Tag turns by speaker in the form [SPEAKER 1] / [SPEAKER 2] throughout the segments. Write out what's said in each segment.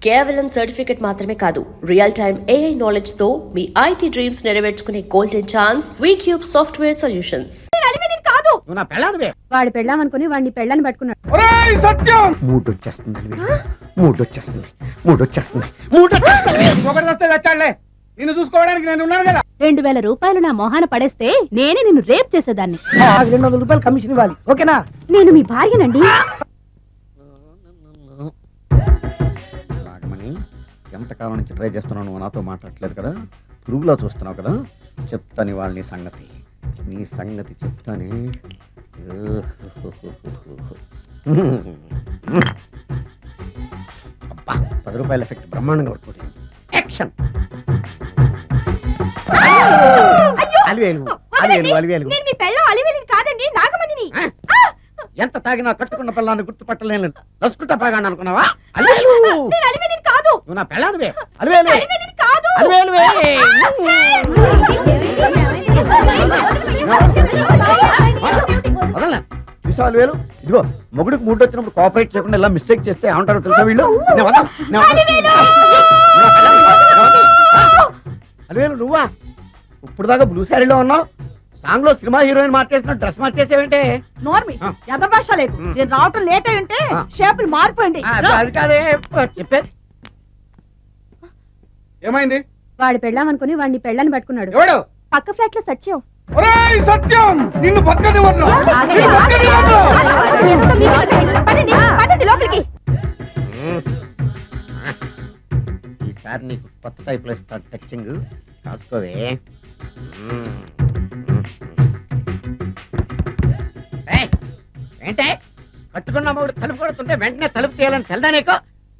[SPEAKER 1] కేవలం సర్టిఫికెట్ మాత్రమే కాదు, రియల్ టైమ్ AI నాలెడ్జ్ తో మీ IT డ్రీమ్స్ నెరవేర్చుకునే golden chance Vcube software solutions.
[SPEAKER 2] వాడి పెళ్ళామనుకుని వాడిని పెళ్ళని పట్టుకున్నాడు.
[SPEAKER 3] నిన్ను చూసుకోవడానికి నేను ఉన్నాను కదా.
[SPEAKER 2] 2000 రూపాయలు నా మొహాన పడేస్తే నేనే నిన్ను రేప్ చేసేదాన్ని.
[SPEAKER 3] 200 రూపాయలు కమిషన్ ఇవ్వాలి, ఓకేనా?
[SPEAKER 2] నేను మీ భార్యనండి.
[SPEAKER 4] నాగమణి, ఎంతకాలం నుంచి ట్రై చేస్తున్నావు, నువ్వు నాతో మాట్లాడట్లేదు కదా, పురుగులో చూస్తున్నావు కదా, చెప్తాను వాళ్ళ నీ సంగతి చెప్తానే. అబ్బా, 10 రూపాయల ఎఫెక్ట్ బ్రహ్మాండంగా పడుతుంది. యాక్షన్. ఎంత తాగినా కట్టుకున్న పిల్లాన్ని గుర్తుపట్టలేను, నసుకుంటా పాగాను అనుకున్నావా? నువ్వు నా పిల్లానివే. చూసావు అలివేలు? ఇదిగో మొగుడికి మూడు వచ్చినప్పుడు కోఆపరేట్ చేయకుండా ఇలా మిస్టేక్ చేస్తే ఏమంటారో తెలుసా వీళ్ళు? అలివేలు నువ్వా? ఇప్పుడు దాకా బ్లూ శారీలో ఉన్నావు, సాంగ్ లో సినిమా హీరోయిన్ మార్చేసిన డ్రెస్ మార్చేసేవేంటే?
[SPEAKER 2] నోర్మి యథభాష లేదు. నేను రావటం లేట్ అయి ఉంటే షేపులు మారిపోయింది.
[SPEAKER 4] అది కాదే చెప్పేది.
[SPEAKER 3] ఏమైంది?
[SPEAKER 2] వాడి పెళ్ళామనుకుని వాడిని పెళ్ళని పట్టుకున్నాడు.
[SPEAKER 3] ఎవడు?
[SPEAKER 2] పక్క ఫ్లాట్ లో సత్యం.
[SPEAKER 3] సత్యం, నిన్ను పక్కనివ్వను.
[SPEAKER 4] ఈసారి నీకు కొత్త టైప్ లో ఇస్తాను టచింగ్, రాసుకోవే. ఏంటే కట్టుకున్న మూడు తలుపు కొడుతుంటే వెంటనే తలుపు తీయాలని తెల్దా నీకు?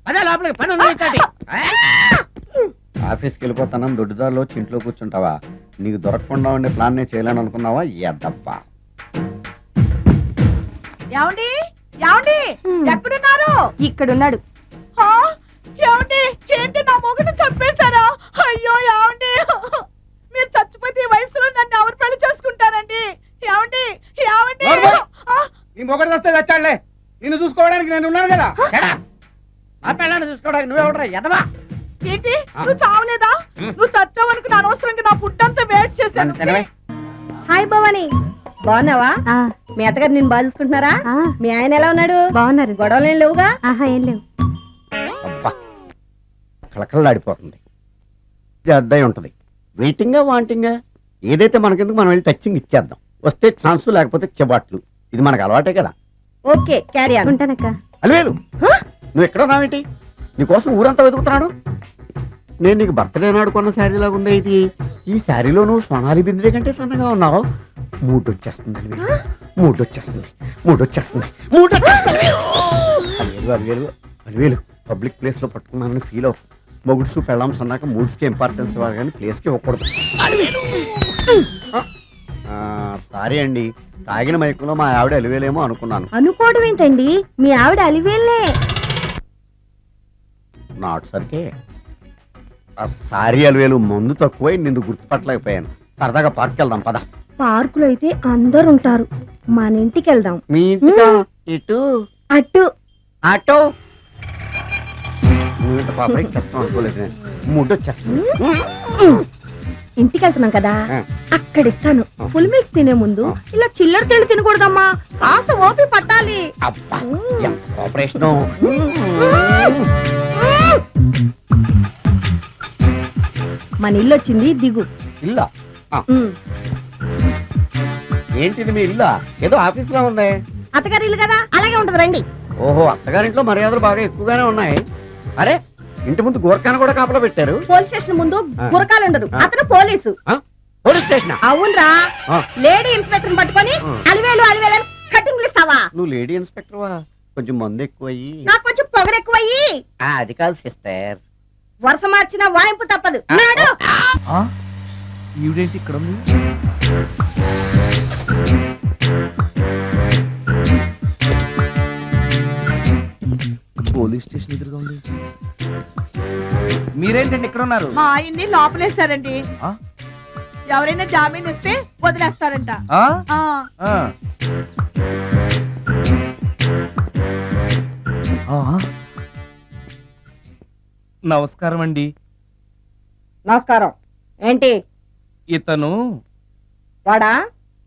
[SPEAKER 4] అదే లోపలికి పని ఉంది. ఆఫీస్కి వెళ్ళిపోతానని దొడ్డుదారిలో ఇంట్లో కూర్చుంటావా? నీకు దొరకకుండా ఉండే ప్లాన్ నే చేయాలని అనుకున్నావా? ఎద్దప్పా.
[SPEAKER 2] ఏమండి ఏమండి, ఎక్కడున్నారు? ఇక్కడున్నాడు. ఏమండి, ఏంటి నా మొగుడు చంపేశారా? అయ్యో ఏమండి, మీరు చచ్చిపోతే ఈ వయసులో నన్ను ఎవరు పెళ్లి చేసుకుంటారండి? ఏమండి ఏమండి.
[SPEAKER 3] నీ మొగడు వస్తే చచ్చాడులే, నిన్ను చూసుకోవడానికి నేను ఉన్నాను కదా.
[SPEAKER 4] ఆ పిల్లని చూసుకోవడానికి నువ్వెవడరా ఎదవా?
[SPEAKER 2] ఏంటి, నువ్వు చావలేదా? నువ్వు చచ్చావనుకు నా అనవసరంగా నా ఫుడ్ అంతా వేస్ట్ చేశాను.
[SPEAKER 5] హాయ్ భవాని, బాగున్నావా? మీ అత్తగారు నిన్ను బాగా చూసుకుంటున్నారా? మీ ఆయన ఎలా ఉన్నాడు?
[SPEAKER 2] బాగున్నారు.
[SPEAKER 5] గొడవలు ఏం లేవుగా?
[SPEAKER 2] ఏం లేవు.
[SPEAKER 4] అబ్బా, కళకళలాడిపోతుంది. అద్దయి ఉంటది. వెయిటింగా వాంటింగా ఏదైతే మనకెందుకు, మనం వెళ్ళి టచింగ్ ఇచ్చేద్దాం. వస్తే ఛాన్స్, లేకపోతే చెబాట్లు. ఇది మనకు అలవాటే కదా.
[SPEAKER 5] Okay, carry on.
[SPEAKER 2] ఉంటానక్క.
[SPEAKER 4] అలివేలు, నువ్వు ఎక్కడ ఉన్నావేంటి? నీకోసం ఊరంతా వెతుకుతున్నాడు. నేను నీకు బర్త్డే నాడు కొన్న శారీ లాగా ఉందే ఇది. ఈ శారీలో నువ్వు సోనాలి బింద్రే కంటే సన్నగా ఉన్నావు. మూడొచ్చేస్తుంది అలివేలు, మూడొచ్చేస్తుంది. అలివేలు అలివేలు, పబ్లిక్ ప్లేస్ లో పట్టుకున్నానని ఫీల్ అవ్వు. మొగుడ్సు పెళ్ళాంస్ అన్నాక మూడ్స్ కి ఇంపార్టెన్స్ ఇవ్వాలి కానీ ప్లేస్ కి ఇవ్వకూడదు. సారీ అండి, తాగిన మైకులో మా ఆవిడ అలివేలేమో అనుకున్నాను.
[SPEAKER 5] అనుకోవడం ఏంటండి, మీ ఆవిడ అలివేలే.
[SPEAKER 4] నాట్ సరికే. సారీ అలివేలు, మందు తక్కువై నిన్ను గుర్తుపట్టలేకపోయాను. సరదాగా పార్క్ వెళ్దాం పద.
[SPEAKER 5] పార్కులో అయితే అందరు ఉంటారు, మన ఇంటికి వెళ్దాం.
[SPEAKER 4] మీ ఇంటికా? ఇటు
[SPEAKER 5] అటు
[SPEAKER 4] ఆటో. నువ్వు ఇంత పాపరేట్ చేస్తావు అనుకోలేదు నేను. మూడొచ్చేస్తుంది.
[SPEAKER 5] ఇంటికి వెళ్తున్నాం కదా, అక్కడ ఇస్తాను. ఫుల్ మీల్స్ తినే ముందు ఇలా చిల్లర తెళ్ళు తినకూడదమ్మా, కాస్త ఓపి పట్టాలి.
[SPEAKER 4] అబ్బా, ఎంత కోఆపరేషన్.
[SPEAKER 5] మన ఇల్లు వచ్చింది, దిగు.
[SPEAKER 4] ఇల్లా? ఏంటిది మీ ఇల్లా? ఏదో ఆఫీస్ లో ఉంది.
[SPEAKER 5] అత్తగారి ఇల్లు కదా, అలాగే ఉంటది, రండి.
[SPEAKER 4] ఓహో, అత్తగారింట్లో మర్యాదలు బాగా ఎక్కువగానే ఉన్నాయి. అరే, ఇంటి ముందు గోర్ఖాను కూడా కాపలా పెట్టారు.
[SPEAKER 5] పోలీస్ స్టేషన్ ముందు గురకాలు ఉండరు, అతను పోలీసు.
[SPEAKER 4] Police station?
[SPEAKER 5] అవునరా, లేడీ ఇన్స్పెక్టర్ పట్టుకొని అలివేలు అలివేలు కటింగ్ ఇస్తావా?
[SPEAKER 4] నువ్వు లేడీ ఇన్స్పెక్టర్ వా? కొంచెం మందు ఎక్కువయ్యి,
[SPEAKER 5] నాకు కొంచెం పొగరు ఎక్కువయ్యి.
[SPEAKER 4] అది కాదు సిస్టర్,
[SPEAKER 5] వరుస మార్చిన వాయింపు తప్పదు.
[SPEAKER 3] ఈవిడేంటి ఇక్కడ ఉంది? పోలీస్ స్టేషన్ ఎదురుగా ఉంది. మీరేంటండి ఇక్కడ ఉన్నారు?
[SPEAKER 2] మా ఆయన్ని లోపలేశారండి. ఎవరైనా జామీన్ ఇస్తే వదిలేస్తారంట.
[SPEAKER 6] నమస్కారం అండి.
[SPEAKER 5] నమస్కారం. ఏంటి
[SPEAKER 6] ఇతను
[SPEAKER 5] వాడా?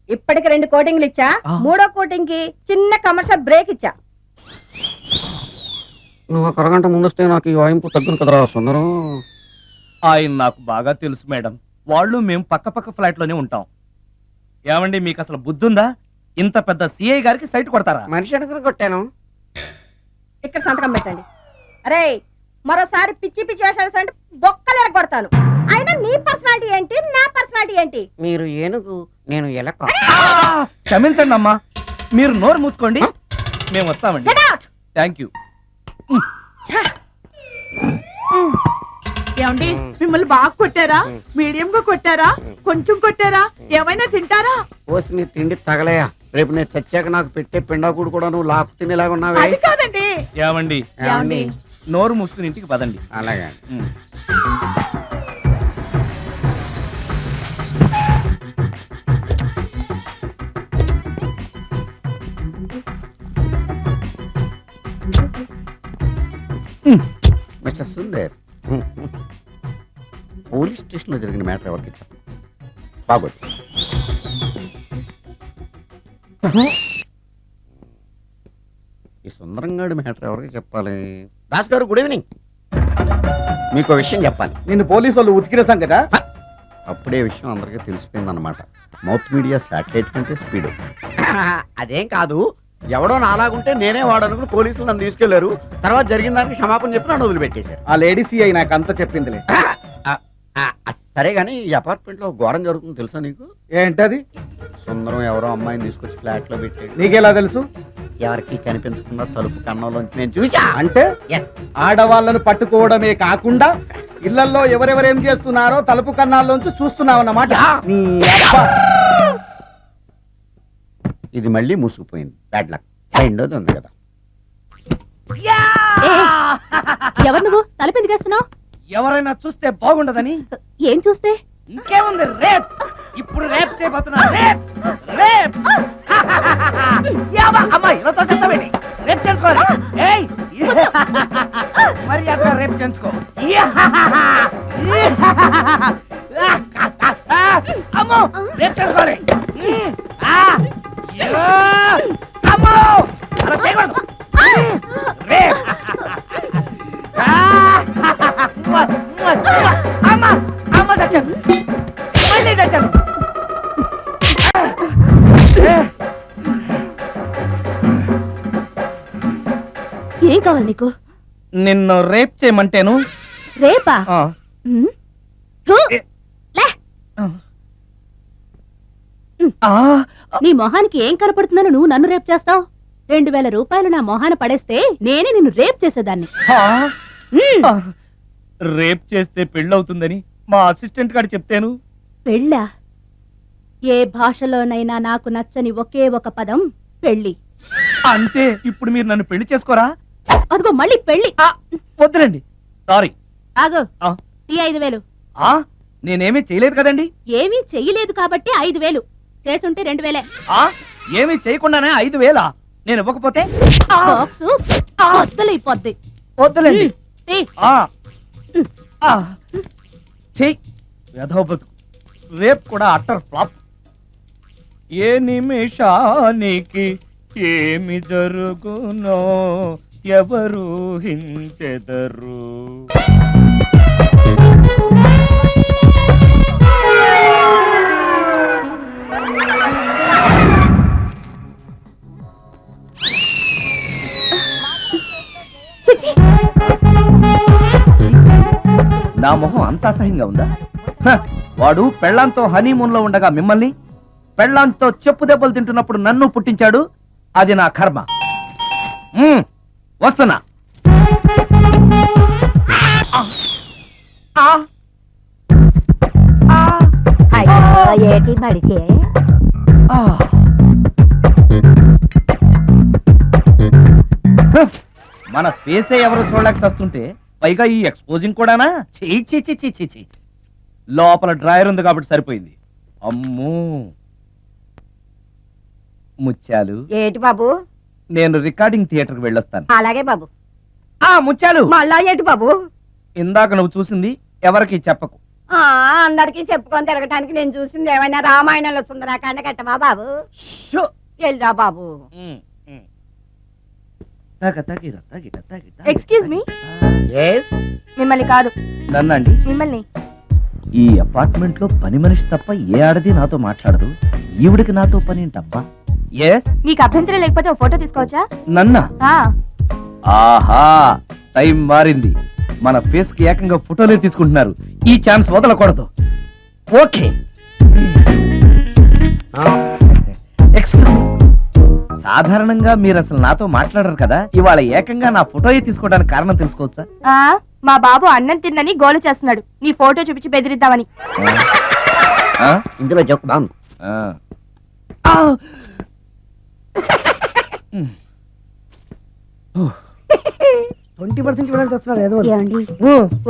[SPEAKER 5] ఇప్పటికి 2 కోటింగ్లు ఇచ్చా,
[SPEAKER 6] ఆ.
[SPEAKER 5] 3వ కోటింగ్ కి చిన్న కమర్షియల్ బ్రేక్ ఇచ్చా.
[SPEAKER 4] నువ్వు ఒక అరగంట ముందు వస్తే నాకు ఈ వాయింపు తగ్గును కదరా సుందరం.
[SPEAKER 6] ఆయన నాకు బాగా తెలుసు మేడం. వాళ్ళు మేము పక్క పక్క ఫ్లాట్ లోనే ఉంటాం. ఏమండి మీకు అసలు బుద్ధుందా? ఇంత పెద్ద సిఐ గారికి సైట్ కొడతారా?
[SPEAKER 4] మనిషి అడుగుని కొట్టాను.
[SPEAKER 5] ఇక్కడ సంతకం పెట్టండి. అరే, మరోసారి పిచ్చి పిచ్చి వేషాలు అంటే బొక్కలు ఎరగొడతాను. అయినా నీ పర్సనాలిటీ ఏంటి, నా పర్సనాలిటీ ఏంటి?
[SPEAKER 4] మీరు ఏనుగు, నేను ఎలక.
[SPEAKER 6] క్షమించండి అమ్మా, మీరు నోరు మూసుకోండి, మేము వస్తామండి.
[SPEAKER 5] Get out!
[SPEAKER 6] Thank you.
[SPEAKER 2] ఏమండి మిమ్మల్ని బాగా కొట్టారా, మీడియం గా కొట్టారా, కొంచెం కొట్టారా, ఏమైనా తింటారా?
[SPEAKER 4] పోసి నీ తిండి తగలయా. రేపు నేను చచ్చాక నాకు పెట్టే పిండాకుడు కూడా నువ్వు లాక్కు తినేలాగా ఉన్నావే.
[SPEAKER 2] అది కాదండి.
[SPEAKER 6] ఏమండి
[SPEAKER 2] ఏమండి?
[SPEAKER 6] నోరు మూసుకుని ఇంటికి పదండి.
[SPEAKER 4] అలాగే.
[SPEAKER 6] ఉమ్.
[SPEAKER 4] మిస్టర్ సుందర్, పోలీస్ స్టేషన్ లో జరిగిన మ్యాటర్ ఎవరికి చెప్పు. బాగోదు. ఈ సుందరంగాడి మ్యాటర్ ఎవరికి చెప్పాలి? దాస్ గారు, గుడ్ ఈవినింగ్. మీకు విషయం చెప్పాలి.
[SPEAKER 3] నిన్ను పోలీసు వాళ్ళు ఉతికిరేసాం కదా.
[SPEAKER 4] అప్పుడే విషయం అందరికీ తెలిసిపోయిందన్నమాట. మౌత్ మీడియా శాటిలైట్ కంటే స్పీడ్. అదేం కాదు, ఎవడో నాలాగుంటే నేనే వాడనుకుని పోలీసులు నన్ను తీసుకెళ్లారు. తర్వాత జరిగిన దానికి క్షమాపణ చెప్పి నన్ను వదిలిపెట్టేశారు.
[SPEAKER 3] ఆ లేడీ సిఐ నాకు అంతా చెప్పిందిలే.
[SPEAKER 4] సరే గానీ ఈ అపార్ట్మెంట్ లో ఘోరం జరుగుతుంది తెలుసా నీకు?
[SPEAKER 3] ఏంటది?
[SPEAKER 4] సుందరం ఎవరో అమ్మాయిని తీసుకొచ్చి ఫ్లాట్ లో పెట్టాడు.
[SPEAKER 3] నీకెలా తెలుసు?
[SPEAKER 4] ఎవరికి కనిపించకుండా తలుపు కన్నంలోంచి నేను చూసా.
[SPEAKER 3] అంటే ఆడవాళ్ళను పట్టుకోవడమే కాకుండా ఇళ్లలో ఎవరెవరేం చేస్తున్నారో తలుపు కన్నాల్లోంచి చూస్తున్నావన్నమాట. నీ అబ్బా.
[SPEAKER 4] ఇది మళ్ళీ మూసుకుపోయింది. Bad luck. రెండోది ఉంది కదా.
[SPEAKER 5] ఎవరు నువ్వు? తలుపు ఎందుకు వేస్తున్నావు?
[SPEAKER 6] ఎవరైనా చూస్తే బాగుండదని.
[SPEAKER 5] ఏం చూస్తే?
[SPEAKER 6] ఇంకేముంది, రేప్. ఇప్పుడు రేప్ చేయబోతున్నా. Rape rape. అమ్మాయి రేప్ చేసుకోవాలి. ఏయ్, మరి అక్కడ రేప్ చేసుకో. అమ్మో, రేప్ చేసుకోవాలి. అమ్మో, అలా చేయకూడదు. రేప్. అమ్మ అమ్మ చచ్చాను, మళ్ళీ చచ్చాను.
[SPEAKER 5] ఏం కావాలి నీకు?
[SPEAKER 6] నిన్ను రేప్ చేయమంటేను.
[SPEAKER 5] రేపా?
[SPEAKER 6] ఆ, ఆ,
[SPEAKER 5] నీ మొహానికి ఏం కనపడుతుందని నువ్వు నన్ను రేప్ చేస్తావు? 2000 రూపాయలు నా మొహాన పడేస్తే నేనే నిన్ను రేప్ చేసేదాన్ని.
[SPEAKER 6] ఆ, ఆ. రేప్ చేస్తే పెళ్ళవుతుందని మా అసిస్టెంట్ గారు చెప్తాను.
[SPEAKER 5] పెళ్ళా? ఏ భాషలోనైనా నాకు నచ్చని ఒకే ఒక పదం పెళ్లి.
[SPEAKER 6] అంటే ఇప్పుడు మీరు నన్ను పెళ్లి చేసుకోరా?
[SPEAKER 5] అదిగో మళ్ళీ పెళ్లి.
[SPEAKER 6] వద్దులండి, సారీ.
[SPEAKER 5] ఆగు.
[SPEAKER 6] ఆ.
[SPEAKER 5] ఈ 5000.
[SPEAKER 6] నేనేమీ చేయలేదు కదండి.
[SPEAKER 5] ఏమీ చెయ్యలేదు కాబట్టి 5000. చేసుంటే 2000.
[SPEAKER 6] ఏమీ చేయకుండానే 5000? నేను ఇవ్వకపోతే
[SPEAKER 5] బాక్సు బద్దలైపోద్ది.
[SPEAKER 6] వద్దులేండి.
[SPEAKER 5] తీ.
[SPEAKER 6] చెయ్యి. వెధవ బతుకు. రేపు కూడా అట్టర్ ఫ్లాప్. ఏ నిమిషానికి ఏమి జరుగునో ఎవరు హించెదరు. నా మొహం అంత అసహ్యంగా ఉందా? వాడు పెళ్ళాంతో హనీమూన్ లో ఉండగా మిమ్మల్ని, పెళ్ళాంతో చెప్పు దెబ్బలు తింటున్నప్పుడు నన్ను పుట్టించాడు. అది నా కర్మ. వస్తున్నా.
[SPEAKER 5] ఏటి బడిసే?
[SPEAKER 6] మన ఫేసే ఎవరు చూడలేక వస్తుంటే పైగా ఈ ఎక్స్పోజింగ్ కూడానా? చీ. లోపల డ్రాయర్ ఉంది కాబట్టి సరిపోయింది. అమ్మో, ముత్యాలు.
[SPEAKER 5] ఏటి బాబు?
[SPEAKER 6] నేను రికార్డింగ్ థియేటర్కి వెళ్ళొస్తాను.
[SPEAKER 5] అలాగే బాబు.
[SPEAKER 6] ముత్యాలు,
[SPEAKER 5] మళ్ళా ఏటి బాబు?
[SPEAKER 6] ఇందాక నువ్వు చూసింది ఎవరికి చెప్పకు.
[SPEAKER 5] అందరికి చెప్పుకొని తిరగటానికి నేను చూసింది ఏమైనా రామాయణంలో సుందరాకాండ కట్టవా బాబు?
[SPEAKER 6] షో.
[SPEAKER 5] వెళ్ళా బాబు.
[SPEAKER 2] ఎక్స్క్యూజ్ మీ,
[SPEAKER 4] ఎస్
[SPEAKER 2] మిమ్మల్ని కాదు,
[SPEAKER 6] నన్నండి.
[SPEAKER 2] మిమ్మల్ని.
[SPEAKER 6] ఈ అపార్ట్మెంట్ లో పని మనిషి తప్ప ఏ ఆడది నాతో మాట్లాడదు. ఈవిడికి నాతో పని ఏంటబ్బా? ఎస్.
[SPEAKER 2] మీకు అభ్యంతరం లేకపోతే ఒక ఫోటో తీసుకోవచ్చా?
[SPEAKER 6] నన్నా?
[SPEAKER 2] ఆ,
[SPEAKER 6] ఆహా, టైం మారింది. మన ఫేస్ కి ఏకంగా ఫోటోలే తీసుకుంటున్నారు. ఈ ఛాన్స్ వదలకూడదు. ఓకే. Excuse me. సాధారణంగా మీరు అసలు నాతో మాట్లాడరు కదా, ఇవాళ ఏకంగా నా ఫోటోయే తీసుకోవడానికి కారణం తెలుసుకోవచ్చా?
[SPEAKER 2] ఆ, మా బాబు అన్నం తిన్నని గోలు చేస్తున్నాడు, నీ ఫోటో చూపించి బెదిరిద్దామని.
[SPEAKER 6] ఆ?
[SPEAKER 4] ఇందులో జోక్ బాగుంది.
[SPEAKER 6] ఆ.
[SPEAKER 7] 20% ఇవ్వడానికి వస్తున్నారు ఏదో
[SPEAKER 8] ఏమండి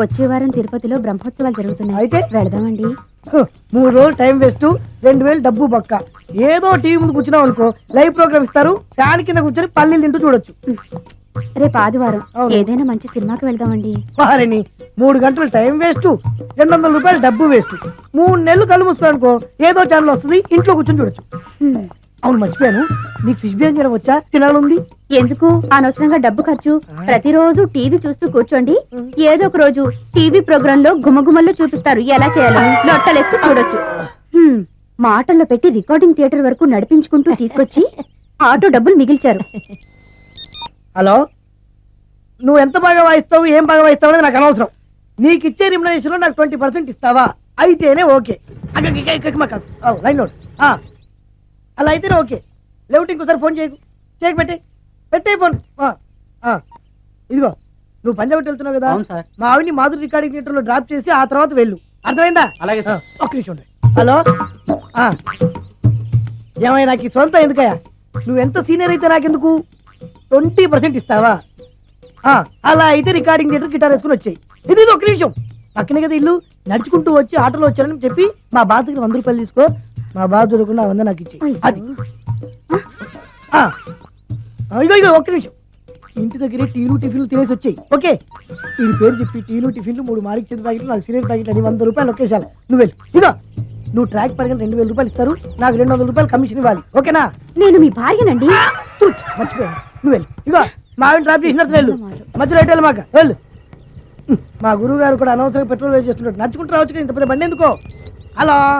[SPEAKER 8] వచ్చే వారం తిరుపతిలో బ్రహ్మోత్సవాలు జరుగుతున్నాయి.
[SPEAKER 7] అయితే?
[SPEAKER 8] వెళదామండి.
[SPEAKER 7] 3 రోజులు టైం వేస్ట్, 2000 డబ్బు బొక్క. ఏదో టీవీ ముందు కూర్చున్నాం అనుకో, లైవ్ ప్రోగ్రామ్ ఇస్తారు, ఫ్యాన్ కింద కూర్చొని పల్లీలు తింటూ చూడొచ్చు.
[SPEAKER 8] రేపు ఆదివారం
[SPEAKER 7] అవును.
[SPEAKER 8] ఏదైనా మంచి సినిమాకి వెళ్దామండి.
[SPEAKER 7] వారిని 3 గంటలు టైం వేస్ట్, 200 రూపాయలు డబ్బు వేస్ట్. 3 నెలలు కళ్ళు మూసుకో అనుకో, ఏదో ఛానల్ వస్తుంది, ఇంట్లో కూర్చొని చూడొచ్చు.
[SPEAKER 8] హ్మ్.
[SPEAKER 7] అవును మర్చిపోయాను, నీకు ఫిష్ బిర్యానీ చేయడం వచ్చా? తినాలుంది.
[SPEAKER 8] ఎందుకు అనవసరంగా డబ్బు ఖర్చు? ప్రతిరోజు టీవీ చూస్తూ కూర్చోండి, ఏదో ఒక రోజు టీవీ ప్రోగ్రామ్ లో గుమగుమల్లో చూపిస్తారు ఎలా చేయాలో. లొట్టలేస్తూ చూడొచ్చు. హ్మ్. మాటల్లో పెట్టి రికార్డింగ్ థియేటర్ వరకు నడిపించుకుంటూ తీసుకొచ్చి ఆటో డబ్బులు మిగిల్చారు.
[SPEAKER 7] హలో, నువ్వు ఎంత బాగా వాయిస్తావు, ఏం బాగా వాయిస్తావు అనేది నాకు అనవసరం. నీకు ఇచ్చే రిమ్యునరేషన్ లో నాకు 20% ఇస్తావా? అయితేనే ఓకే. Line note. అలా అయితేనే ఓకే. లేవుటి ఇంకోసారి ఫోన్ చేయకు పెట్టే ఫోన్. ఇదిగో, నువ్వు పంజాబ్ వెళ్తున్నావు కదా,
[SPEAKER 3] అవును సార్.
[SPEAKER 7] మా ఆవిడ్ని మాధురి రికార్డింగ్ థియేటర్ లో డ్రాప్ చేసి ఆ తర్వాత వెళ్ళు. అర్థమైందా?
[SPEAKER 3] అలాగే సార్.
[SPEAKER 7] ఒక్క నిమిషం ఉండు. హలో, ఏమైనా నాకు ఈ సొంత ఎందుకయ్యా? నువ్వు ఎంత సీనియర్ అయితే నాకెందుకు? 20% ఇస్తావా? అలా అయితే రికార్డింగ్ థియేటర్ గిటార్ వేసుకుని వచ్చాయి. ఇది ఒక్క నిమిషం, పక్కనే కదా ఇల్లు, నడుచుకుంటూ వచ్చి ఆటోలో వచ్చానని చెప్పి మా బాధ దగ్గర 100 రూపాయలు తీసుకో. మా బాధ దొరకకుండా 100 నాకు ఇచ్చి. అది ఇగో ఒక్క నిమిషం, ఇంటి దగ్గరే టీలు టిఫిన్లు తినేసి వచ్చాయి. ఓకే, వీడి పేరు చెప్పి టీలు టిఫిన్లు 3 మారికి చేతి ప్యాకెట్లు, 4 సిగరెట్ ప్యాకెట్లు అని 100 రూపాయలు ఒకేసారి. నువ్వు వెళ్ళు. ఇగో, నువ్వు ట్రాక్ పడగానే 2000 రూపాయలు ఇస్తారు, నాకు 200 రూపాయలు కమిషన్ ఇవ్వాలి. ఓకేనా?
[SPEAKER 8] నేను మీ భార్యనండి.
[SPEAKER 7] మర్చిపోయాను. నువ్వు వెళ్ళు. ఇగో, మా ఆవిడ డ్రాప్ చేసిన వెళ్ళు, మధ్యలో ఎటు మాకు వెళ్ళు. మా గురువు గారు కూడా అనవసరంగా పెట్రోల్ వేస్ట్ చేస్తున్నాడు. నడుచుకుంటూ రావచ్చు కదా, ఇంత పెద్ద బండి ఎందుకో. హలో.